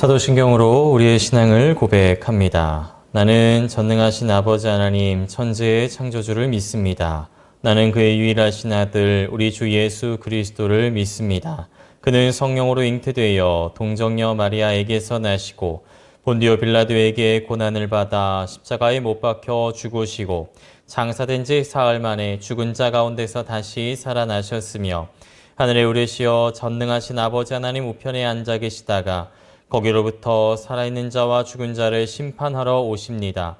사도신경으로 우리의 신앙을 고백합니다. 나는 전능하신 아버지 하나님 천지의 창조주를 믿습니다. 나는 그의 유일하신 아들 우리 주 예수 그리스도를 믿습니다. 그는 성령으로 잉태되어 동정녀 마리아에게서 나시고 본디오 빌라도에게 고난을 받아 십자가에 못 박혀 죽으시고 장사된 지 사흘 만에 죽은 자 가운데서 다시 살아나셨으며 하늘에 오르시어 전능하신 아버지 하나님 우편에 앉아 계시다가 거기로부터 살아있는 자와 죽은 자를 심판하러 오십니다.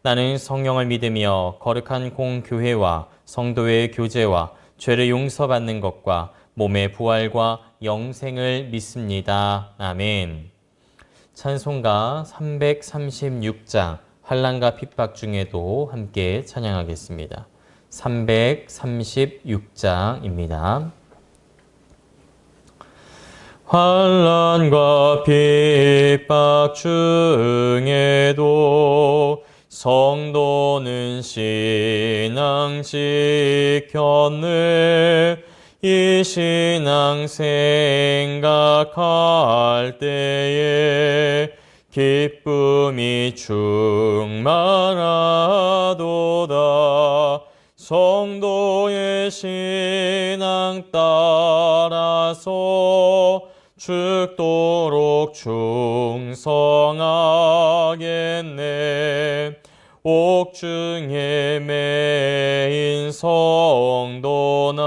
나는 성령을 믿으며 거룩한 공교회와 성도의 교제와 죄를 용서받는 것과 몸의 부활과 영생을 믿습니다. 아멘. 찬송가 336장 환난과 핍박 중에도 함께 찬양하겠습니다. 336장입니다. 환난과 핍박 중에도 성도는 신앙 지켰네. 이 신앙 생각할 때에 기쁨이 충만하도다. 성도의 신앙 따라서 죽도록 충성하겠네. 옥중에 매인 성도나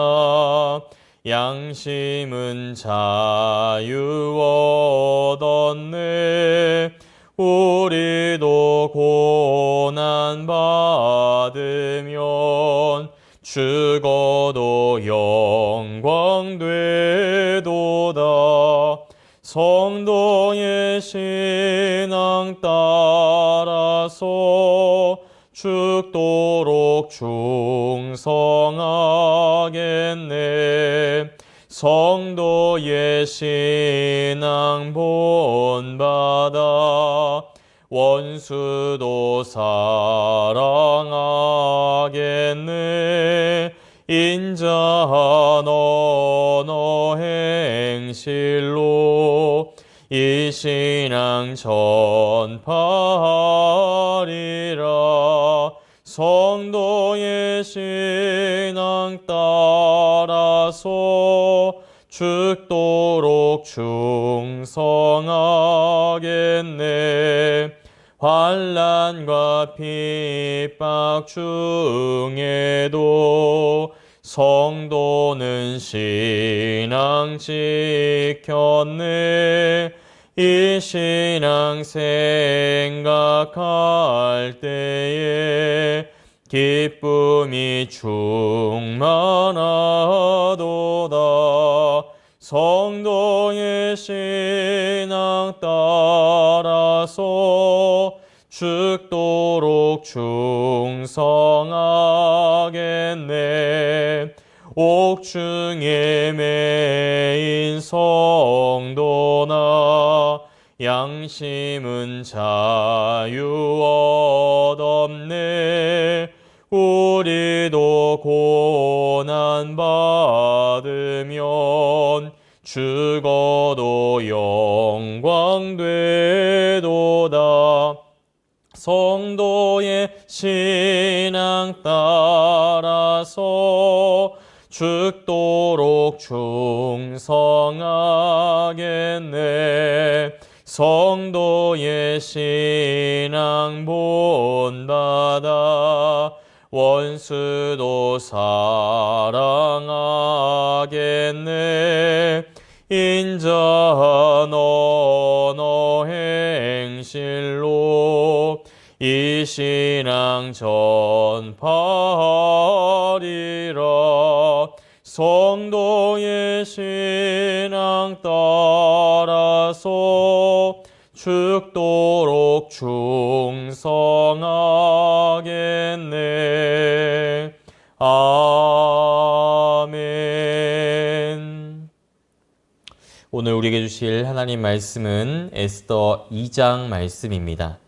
양심은 자유 얻었네. 우리도 고난 받으면 죽어도 영광 되도다. 성도의 신앙 따라서 죽도록 충성하겠네. 성도의 신앙 본받아 원수도 사랑하겠네. 인자한 언어 행실로 이 신앙 전파하리라. 성도의 신앙 따라서 죽도록 충성하겠네. 환난과 핍박 중에도 성도는 신앙 지켰네. 이 신앙 생각할 때에 기쁨이 충만하도다. 성도의 신앙 따라서 죽도록 충성하겠네. 옥중에 매인 성도나 양심은 자유 얻었네. 우리도 고난 받으면 죽어도 영광 되도다. 성도의 신앙 따라서 죽도록 충성하겠네. 성도의 신앙 본받아 원수도 사랑하겠네. 인자한 언어 행실로 이 신앙 전파하리라. 성도의 신앙 따라서 죽도록 충성하겠네. 아멘. 오늘 우리에게 주실 하나님 말씀은 에스더 2장 말씀입니다.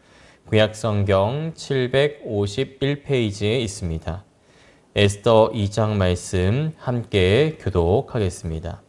구약성경 751페이지에 있습니다. 에스더 2장 말씀 함께 교독하겠습니다.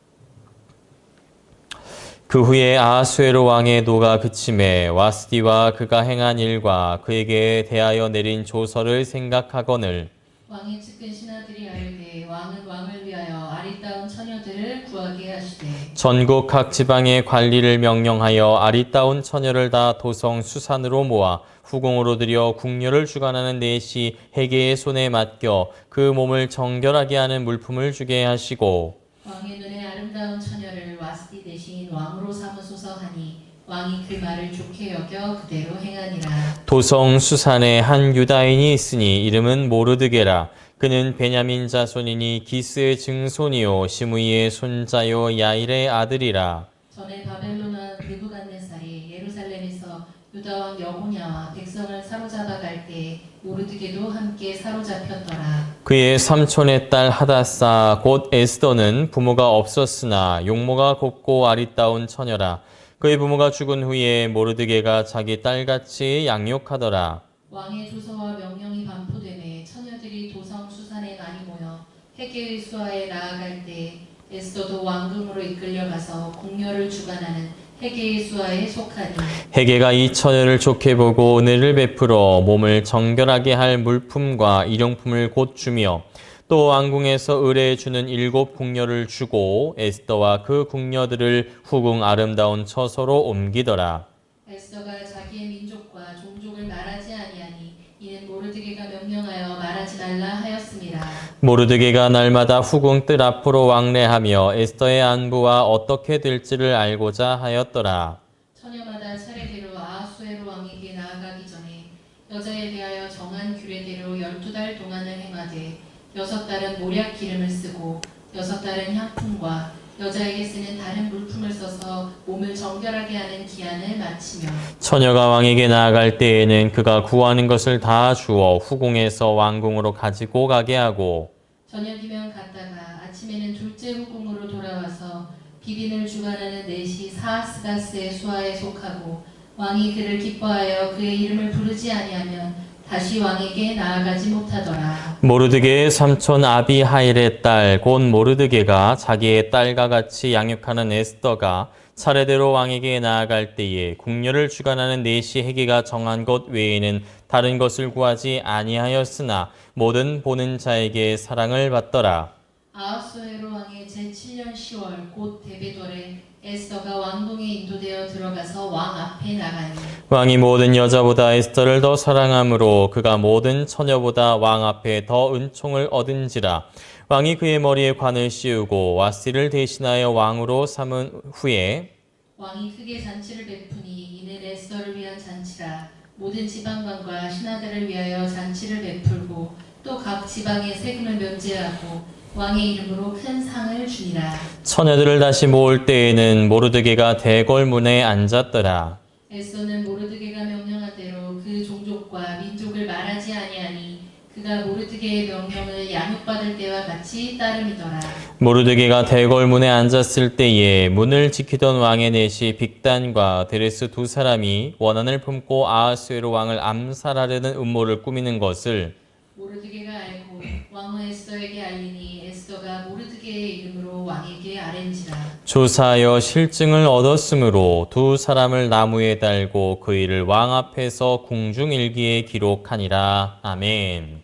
그 후에 아하수에로 왕의 노가 그침에 와스디와 그가 행한 일과 그에게 대하여 내린 조서를 생각하거늘 왕의 측근 신하들이 알되 왕은 왕을 위하여 아리따운 처녀들을 구하게 하시되 전국 각 지방의 관리를 명령하여 아리따운 처녀를 다 도성 수산으로 모아 후궁으로 들여 궁녀를 주관하는 넷이 해계의 손에 맡겨 그 몸을 정결하게 하는 물품을 주게 하시고 왕의 눈에 아름다운 처녀를 와스디 대신 왕으로 삼으소서 하니 왕이 그 말을 좋게 여겨 그대로 행하니라. 도성 수산에 한 유다인이 있으니 이름은 모르드게라. 그는 베냐민 자손이니 기스의 증손이요 시므이의 손자요 야일의 아들이라. 전에 바벨론 왕 느부갓네살이 예루살렘에서 유다 왕 여호냐와 백성을 사로잡아 갈 때 모르드게도 함께 사로잡혔더라. 그의 삼촌의 딸 하다사 곧 에스더는 부모가 없었으나 용모가 곱고 아리따운 처녀라. 그의 부모가 죽은 후에 모르드게가 자기 딸같이 양육하더라. 왕의 조서와 명령이 반포되매 처녀들이 도성 수산에 많이 모여 해계의 수하에 나아갈 때 에스더도 왕궁으로 이끌려가서 궁녀를 주관하는 해계의 수하에 속하니 해계가 이 처녀를 좋게 보고 은혜를 베풀어 몸을 정결하게 할 물품과 일용품을 곧 주며 또 왕궁에서 의뢰해 주는 7 궁녀를 주고 에스더와 그 궁녀들을 후궁 아름다운 처소로 옮기더라. 에스더가 자기의 민족과 종족을 말하지 아니하니 이는 모르드게가 명령하여 말하지 말라 하였습니다. 모르드게가 날마다 후궁 뜰 앞으로 왕래하며 에스더의 안부와 어떻게 될지를 알고자 하였더라. 처녀마다 차례대로 아하수에로 왕에게 나아가기 전에 여자에 대하여 정한 규례대로 12달 동안을 행하되 6달은 모략 기름을 쓰고 6달은 향품과 여자에게 쓰는 다른 물품을 써서 몸을 정결하게 하는 기한을 마치며 처녀가 왕에게 나아갈 때에는 그가 구하는 것을 다 주어 후궁에서 왕궁으로 가지고 가게 하고 저녁이면 갔다가 아침에는 둘째 후궁으로 돌아와서 비빈을 주관하는 넷이 사하스가스의 수하에 속하고 왕이 그를 기뻐하여 그의 이름을 부르지 아니하면 다시 왕에게 나아가지 못하더라. 모르드게의 삼촌 아비하일의 딸 곧 모르드게가 자기의 딸과 같이 양육하는 에스더가 차례대로 왕에게 나아갈 때에 궁녀를 주관하는 넷이 해계가 정한 것 외에는 다른 것을 구하지 아니하였으나 모든 보는 자에게 사랑을 받더라. 아하수에로 왕의 제7년 10월 곧 데베돌에 에스더가 왕궁에 인도되어 들어가서 왕 앞에 나가니 왕이 모든 여자보다 에스더를 더 사랑하므로 그가 모든 처녀보다 왕 앞에 더 은총을 얻은지라. 왕이 그의 머리에 관을 씌우고 와스티를 대신하여 왕으로 삼은 후에 왕이 크게 잔치를 베푸니 이는 에스더를 위한 잔치라. 모든 지방관과 신하들을 위하여 잔치를 베풀고 또 각 지방의 세금을 면제하고 왕의 이름으로 큰 상을 주니라. 처녀들을 다시 모을 때에는 모르드게가 대궐문에 앉았더라. 에스더는 모르드게가 명령한 대로 그 종족과 민족을 말하지 아니하니 그가 모르드게의 명령을 양육받을 때와 같이 따름이더라. 모르드게가 대궐문에 앉았을 때에 문을 지키던 왕의 넷이 빅단과 데레스 2 사람이 원한을 품고 아하수에로 왕을 암살하려는 음모를 꾸미는 것을 모르드게가 알고 왕은 에스더에게 알리니 에스더가 모르드게의 이름으로 왕에게 아랜지라. 조사하여 실증을 얻었으므로 2 사람을 나무에 달고 그 일을 왕 앞에서 궁중일기에 기록하니라. 아멘.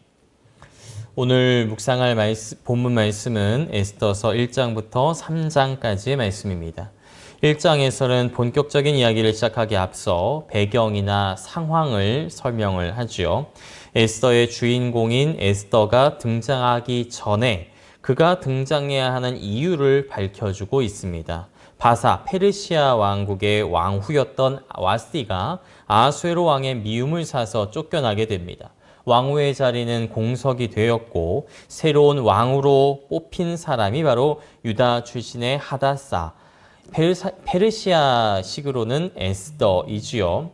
오늘 묵상할 본문 말씀은 에스더서 1장부터 3장까지의 말씀입니다. 1장에서는 본격적인 이야기를 시작하기 앞서 배경이나 상황을 설명을 하죠. 에스더의 주인공인 에스더가 등장하기 전에 그가 등장해야 하는 이유를 밝혀주고 있습니다. 바사 페르시아 왕국의 왕후였던 와스디가 아하수에로 왕의 미움을 사서 쫓겨나게 됩니다. 왕후의 자리는 공석이 되었고 새로운 왕으로 뽑힌 사람이 바로 유다 출신의 하다사, 페르시아식으로는 에스더이지요.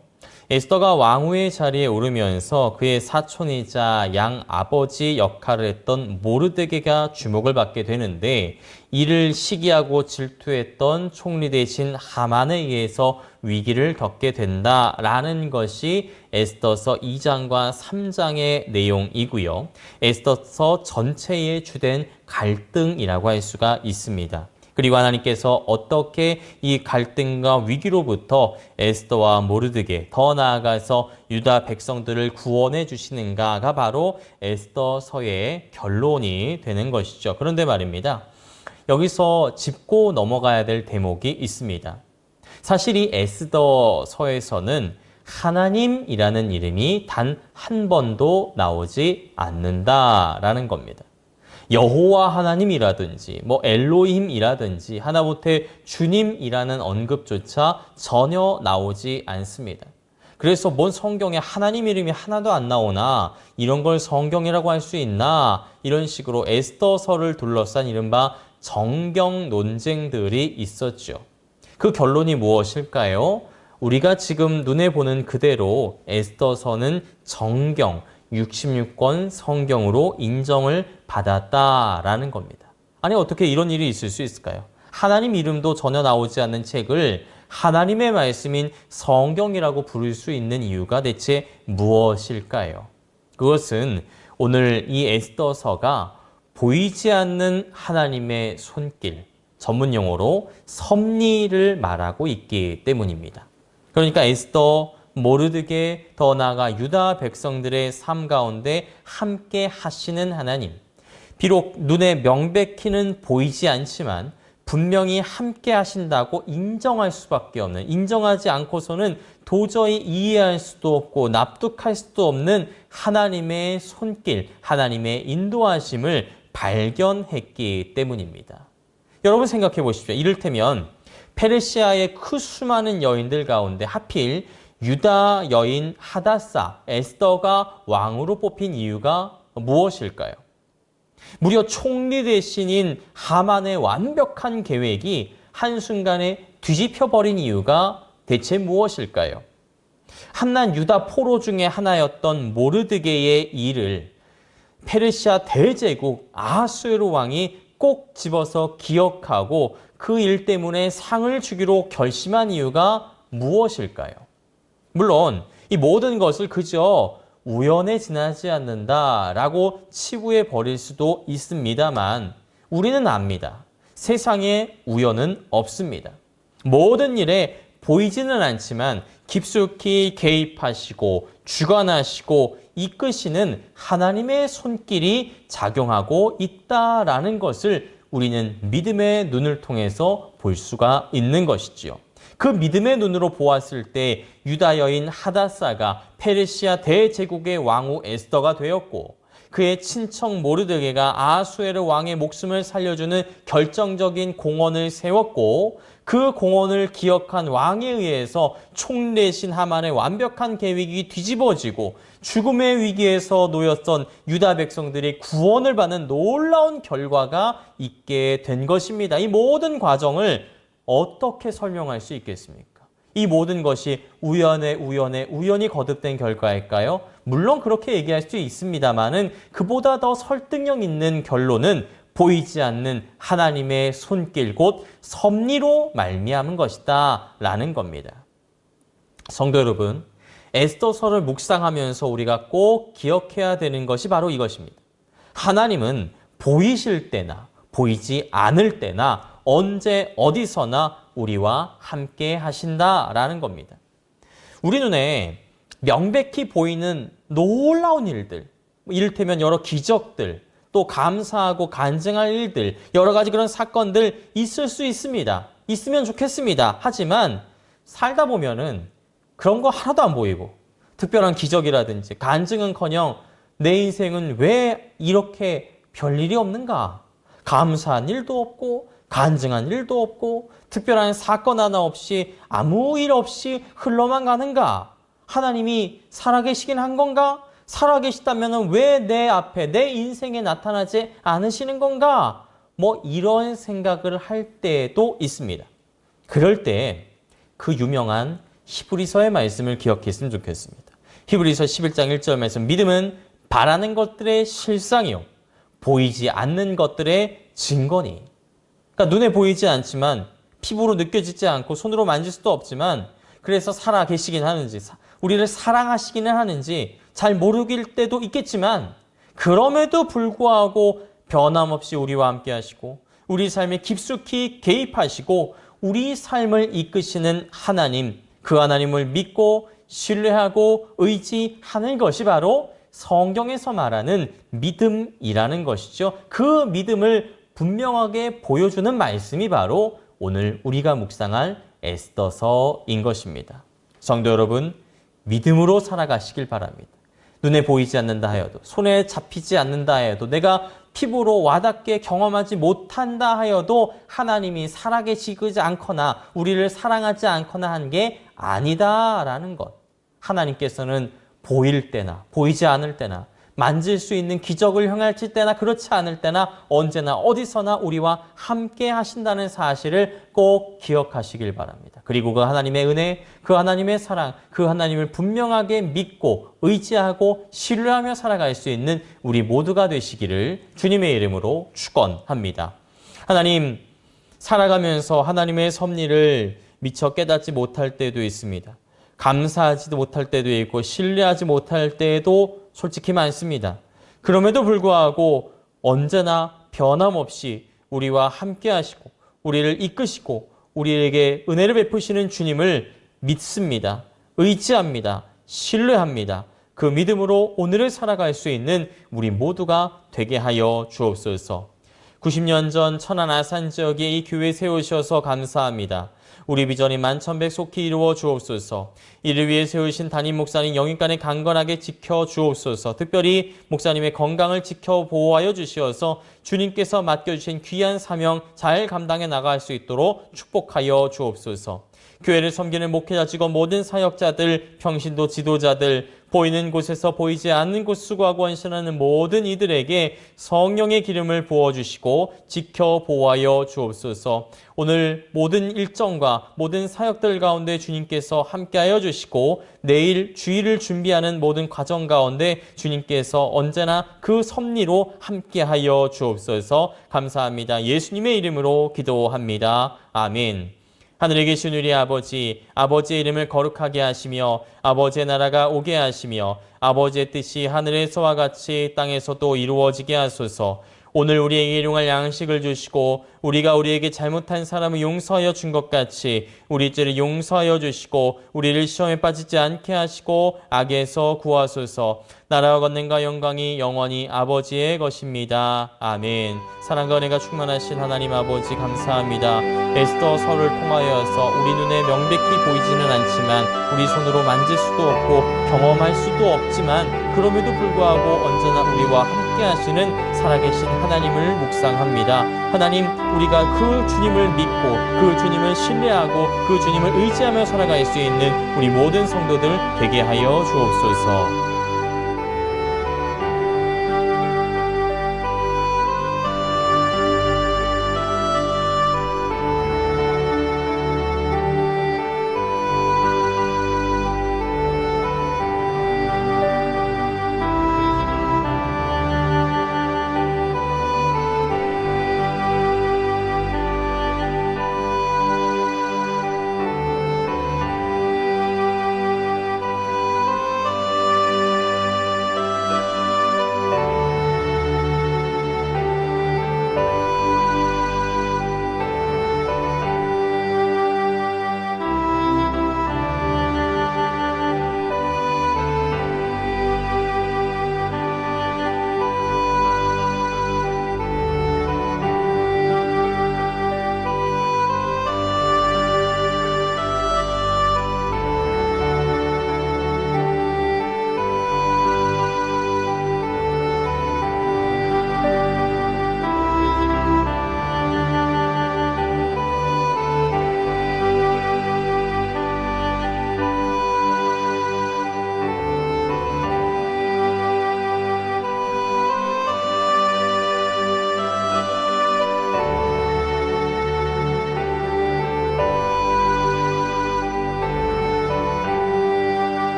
에스더가 왕후의 자리에 오르면서 그의 사촌이자 양아버지 역할을 했던 모르드게가 주목을 받게 되는데 이를 시기하고 질투했던 총리 대신 하만에 의해서 위기를 겪게 된다라는 것이 에스더서 2장과 3장의 내용이고요. 에스더서 전체의 주된 갈등이라고 할 수가 있습니다. 그리고 하나님께서 어떻게 이 갈등과 위기로부터 에스더와 모르드게, 더 나아가서 유다 백성들을 구원해 주시는가가 바로 에스더서의 결론이 되는 것이죠. 그런데 말입니다. 여기서 짚고 넘어가야 될 대목이 있습니다. 사실 이 에스더서에서는 하나님이라는 이름이 단 한 번도 나오지 않는다라는 겁니다. 여호와 하나님이라든지 엘로힘이라든지 하다못해 주님이라는 언급조차 전혀 나오지 않습니다. 그래서 뭔 성경에 하나님 이름이 하나도 안 나오나 이런 걸 성경이라고 할 수 있나 이런 식으로 에스더서를 둘러싼 이른바 정경 논쟁들이 있었죠. 그 결론이 무엇일까요? 우리가 지금 눈에 보는 그대로 에스더서는 정경 66권 성경으로 인정을 받았다라는 겁니다. 아니 어떻게 이런 일이 있을 수 있을까요? 하나님 이름도 전혀 나오지 않는 책을 하나님의 말씀인 성경이라고 부를 수 있는 이유가 대체 무엇일까요? 그것은 오늘 이 에스더서가 보이지 않는 하나님의 손길, 전문 용어로 섭리를 말하고 있기 때문입니다. 그러니까 에스더, 모르드게, 더 나아가 유다 백성들의 삶 가운데 함께 하시는 하나님. 비록 눈에 명백히는 보이지 않지만 분명히 함께 하신다고 인정할 수밖에 없는, 인정하지 않고서는 도저히 이해할 수도 없고 납득할 수도 없는 하나님의 손길, 하나님의 인도하심을 발견했기 때문입니다. 여러분 생각해 보십시오. 이를테면 페르시아의 그 수많은 여인들 가운데 하필 유다 여인 하다사, 에스더가 왕으로 뽑힌 이유가 무엇일까요? 무려 총리 대신인 하만의 완벽한 계획이 한순간에 뒤집혀버린 이유가 대체 무엇일까요? 한낱 유다 포로 중에 하나였던 모르드게의 일을 페르시아 대제국 아하수에로 왕이 꼭 집어서 기억하고 그 일 때문에 상을 주기로 결심한 이유가 무엇일까요? 물론 이 모든 것을 그저 우연에 지나지 않는다라고 치부해 버릴 수도 있습니다만 우리는 압니다. 세상에 우연은 없습니다. 모든 일에 보이지는 않지만 깊숙이 개입하시고 주관하시고 이끄시는 하나님의 손길이 작용하고 있다라는 것을 우리는 믿음의 눈을 통해서 볼 수가 있는 것이지요. 그 믿음의 눈으로 보았을 때 유다 여인 하다사가 페르시아 대제국의 왕후 에스더가 되었고 그의 친척 모르드게가 아하수에르 왕의 목숨을 살려주는 결정적인 공헌을 세웠고 그 공헌을 기억한 왕에 의해서 총리 대신 하만의 완벽한 계획이 뒤집어지고 죽음의 위기에서 놓였던 유다 백성들이 구원을 받는 놀라운 결과가 있게 된 것입니다. 이 모든 과정을 어떻게 설명할 수 있겠습니까? 이 모든 것이 우연히 거듭된 결과일까요? 물론 그렇게 얘기할 수 있습니다만은 그보다 더 설득력 있는 결론은 보이지 않는 하나님의 손길 곧 섭리로 말미암은 것이다 라는 겁니다. 성도 여러분, 에스더서를 묵상하면서 우리가 꼭 기억해야 되는 것이 바로 이것입니다. 하나님은 보이실 때나 보이지 않을 때나 언제 어디서나 우리와 함께 하신다라는 겁니다. 우리 눈에 명백히 보이는 놀라운 일들, 이를테면 여러 기적들, 또 감사하고 간증할 일들, 여러 가지 그런 사건들 있을 수 있습니다. 있으면 좋겠습니다. 하지만 살다 보면은 그런 거 하나도 안 보이고 특별한 기적이라든지 간증은커녕 내 인생은 왜 이렇게 별일이 없는가? 감사한 일도 없고 간증한 일도 없고 특별한 사건 하나 없이 아무 일 없이 흘러만 가는가? 하나님이 살아계시긴 한 건가? 살아계시다면 왜 내 앞에 내 인생에 나타나지 않으시는 건가? 이런 생각을 할 때도 있습니다. 그럴 때 그 유명한 히브리서의 말씀을 기억했으면 좋겠습니다. 히브리서 11장 1절 말씀, 믿음은 바라는 것들의 실상이요 보이지 않는 것들의 증거니. 그러니까 눈에 보이지 않지만 피부로 느껴지지 않고 손으로 만질 수도 없지만 그래서 살아 계시긴 하는지 우리를 사랑하시기는 하는지 잘 모르길 때도 있겠지만 그럼에도 불구하고 변함없이 우리와 함께 하시고 우리 삶에 깊숙이 개입하시고 우리 삶을 이끄시는 하나님, 그 하나님을 믿고 신뢰하고 의지하는 것이 바로 성경에서 말하는 믿음이라는 것이죠. 그 믿음을 분명하게 보여주는 말씀이 바로 오늘 우리가 묵상할 에스더서인 것입니다. 성도 여러분, 믿음으로 살아가시길 바랍니다. 눈에 보이지 않는다 하여도, 손에 잡히지 않는다 하여도, 내가 피부로 와닿게 경험하지 못한다 하여도 하나님이 살아계시지 않거나 우리를 사랑하지 않거나 한 게 아니다라는 것. 하나님께서는 보일 때나 보이지 않을 때나 만질 수 있는 기적을 행하실 때나 그렇지 않을 때나 언제나 어디서나 우리와 함께 하신다는 사실을 꼭 기억하시길 바랍니다. 그리고 그 하나님의 은혜, 그 하나님의 사랑, 그 하나님을 분명하게 믿고 의지하고 신뢰하며 살아갈 수 있는 우리 모두가 되시기를 주님의 이름으로 축원합니다. 하나님, 살아가면서 하나님의 섭리를 미처 깨닫지 못할 때도 있습니다. 감사하지도 못할 때도 있고 신뢰하지 못할 때도 솔직히 많습니다. 그럼에도 불구하고 언제나 변함없이 우리와 함께 하시고 우리를 이끄시고 우리에게 은혜를 베푸시는 주님을 믿습니다. 의지합니다. 신뢰합니다. 그 믿음으로 오늘을 살아갈 수 있는 우리 모두가 되게 하여 주옵소서. 90년 전 천안 아산 지역에 이 교회 세우셔서 감사합니다. 우리 비전이 만천백 속히 이루어 주옵소서. 이를 위해 세우신 담임 목사님 영육간에 강건하게 지켜 주옵소서. 특별히 목사님의 건강을 지켜 보호하여 주시어서 주님께서 맡겨주신 귀한 사명 잘 감당해 나갈 수 있도록 축복하여 주옵소서. 교회를 섬기는 목회자 직원 모든 사역자들, 평신도 지도자들, 보이는 곳에서 보이지 않는 곳 수고하고 헌신하는 모든 이들에게 성령의 기름을 부어주시고 지켜 보호하여 주옵소서. 오늘 모든 일정과 모든 사역들 가운데 주님께서 함께하여 주시고 내일 주일을 준비하는 모든 과정 가운데 주님께서 언제나 그 섭리로 함께하여 주옵소서. 감사합니다. 예수님의 이름으로 기도합니다. 아멘. 하늘에 계신 우리 아버지, 아버지의 이름을 거룩하게 하시며 아버지의 나라가 오게 하시며 아버지의 뜻이 하늘에서와 같이 땅에서도 이루어지게 하소서. 오늘 우리에게 일용할 양식을 주시고 우리가 우리에게 잘못한 사람을 용서하여 준 것 같이 우리 죄를 용서하여 주시고 우리를 시험에 빠지지 않게 하시고 악에서 구하소서. 나라와 권능과 영광이 영원히 아버지의 것입니다. 아멘. 사랑과 은혜가 충만하신 하나님 아버지 감사합니다. 에스더서를 통하여서 우리 눈에 명백히 보이지는 않지만 우리 손으로 만질 수도 없고 경험할 수도 없지만 그럼에도 불구하고 언제나 우리와 함께 하시는 살아계신 하나님을 묵상합니다. 하나님, 우리가 그 주님을 믿고 그 주님을 신뢰하고 그 주님을 의지하며 살아갈 수 있는 우리 모든 성도들 되게 하여 주옵소서.